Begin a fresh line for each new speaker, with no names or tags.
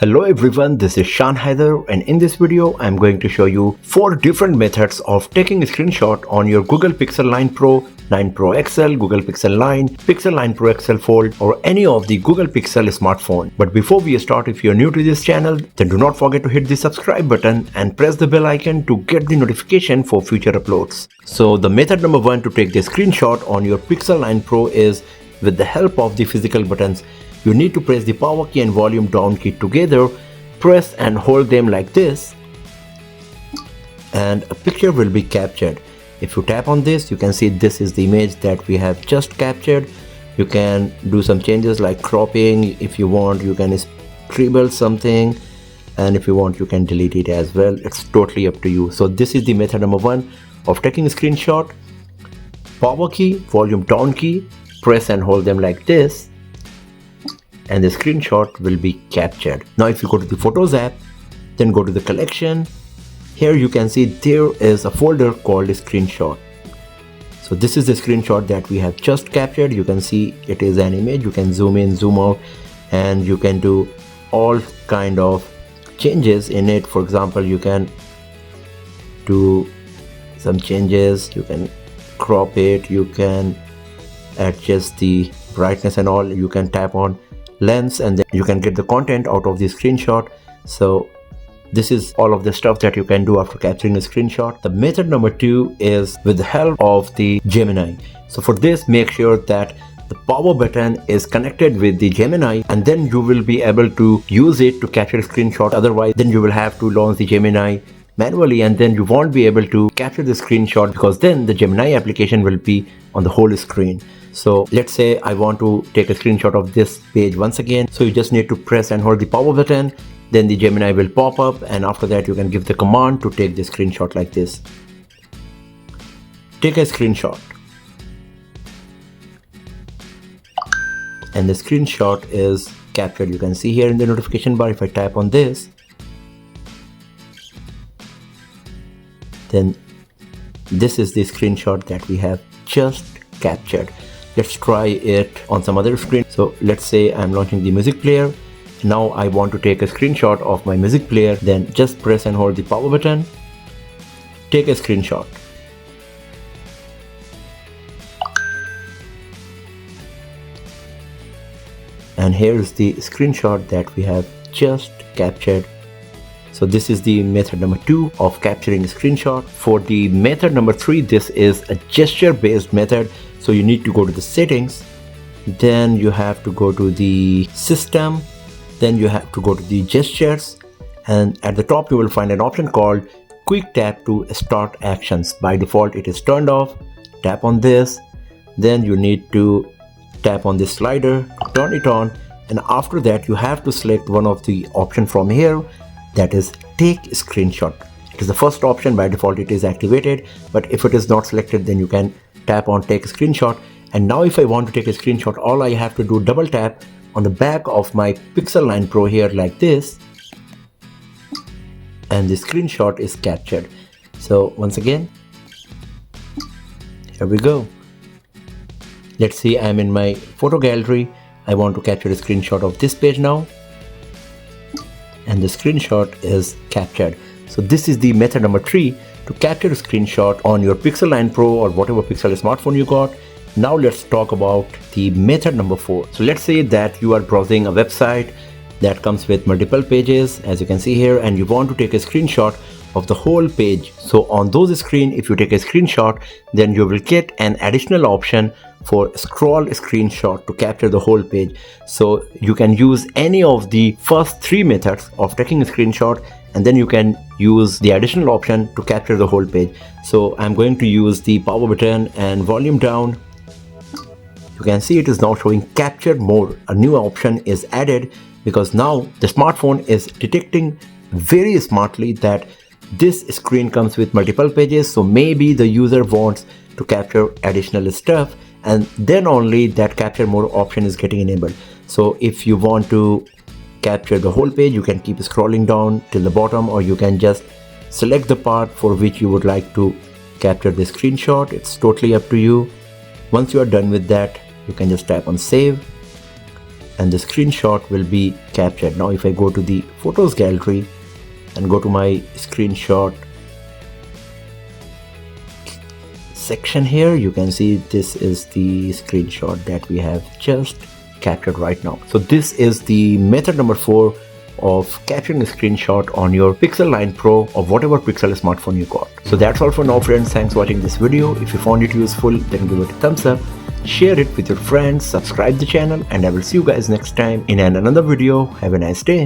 Hello everyone, this is Shan Haider, and in this video I'm going to show you 4 different methods of taking a screenshot on your Google Pixel 9 Pro, 9 Pro XL, Google Pixel 9, Pixel 9 Pro XL Fold or any of the Google Pixel smartphone. But before we start, if you're new to this channel, then do not forget to hit the subscribe button and press the bell icon to get the notification for future uploads. So the method number 1 to take the screenshot on your Pixel 9 Pro is with the help of the physical buttons. You need to press the power key and volume down key together, press and hold them like this, and a picture will be captured. If you tap on this, you can see this is the image that we have just captured. You can do some changes like cropping. If you want, you can scribble something, and if you want, you can delete it as well. It's totally up to you. So this is the method number 1 of taking a screenshot. Power key, volume down key, press and hold them like this, and the screenshot will be captured. Now if you go to the Photos app, then go to the collection. Here you can see there is a folder called screenshot. So this is the screenshot that we have just captured. You can see it is an image. You can zoom in, zoom out, and you can do all kind of changes in it. For example, you can do some changes, you can crop it, you can adjust the brightness and all. You can tap on lens and then you can get the content out of the screenshot. So this is all of the stuff that you can do after capturing a screenshot. The method number 2 is with the help of the Gemini. So for this, make sure that the power button is connected with the Gemini, and then you will be able to use it to capture a screenshot. Otherwise, then you will have to launch the Gemini manually, and then you won't be able to capture the screenshot because then the Gemini application will be on the whole screen. So let's say I want to take a screenshot of this page once again. So you just need to press and hold the power button, then the Gemini will pop up, and after that you can give the command to take the screenshot like this. Take a screenshot. And the screenshot is captured. You can see here in the notification bar, if I tap on this, then this is the screenshot that we have just captured. Let's try it on some other screen. So let's say I'm launching the music player. Now I want to take a screenshot of my music player. Then just press and hold the power button. Take a screenshot. And here is the screenshot that we have just captured. So this is the method number 2 of capturing a screenshot. For the method number 3, this is a gesture based method. So you need to go to the settings, then you have to go to the system, then you have to go to the gestures, and at the top you will find an option called quick tap to start actions. By default it is turned off. Tap on this, then you need to tap on this slider to turn it on, and after that you have to select one of the option from here, that is take screenshot. It is the first option. By default it is activated, but if it is not selected, then you can tap on take screenshot. And now if I want to take a screenshot, all I have to do, double tap on the back of my Pixel 9 Pro here like this, and the screenshot is captured. So once again, here we go. Let's see, I'm in my photo gallery. I want to capture a screenshot of this page now, and the screenshot is captured. So this is the method number 3 to capture a screenshot on your Pixel 9 Pro or whatever Pixel smartphone you got. Now let's talk about the method number 4. So let's say that you are browsing a website that comes with multiple pages, as you can see here, and you want to take a screenshot of the whole page. So on those screens, if you take a screenshot, then you will get an additional option for scroll screenshot to capture the whole page. So you can use any of the first 3 methods of taking a screenshot, and then you can use the additional option to capture the whole page. So I'm going to use the power button and volume down. You can see it is now showing capture more. A new option is added because now the smartphone is detecting very smartly that this screen comes with multiple pages. So maybe the user wants to capture additional stuff, and then only that capture more option is getting enabled. So if you want to capture the whole page, you can keep scrolling down till the bottom, or you can just select the part for which you would like to capture the screenshot. It's totally up to you. Once you are done with that, you can just tap on save, and the screenshot will be captured. Now if I go to the photos gallery and go to my screenshot section here, you can see this is the screenshot that we have just captured right now. So this is the method number 4 of capturing a screenshot on your Pixel 9 Pro or whatever Pixel smartphone you got. So that's all for now, friends. Thanks for watching this video. If you found it useful, then give it a thumbs up, share it with your friends, subscribe the channel, and I will see you guys next time in another video. Have a nice day.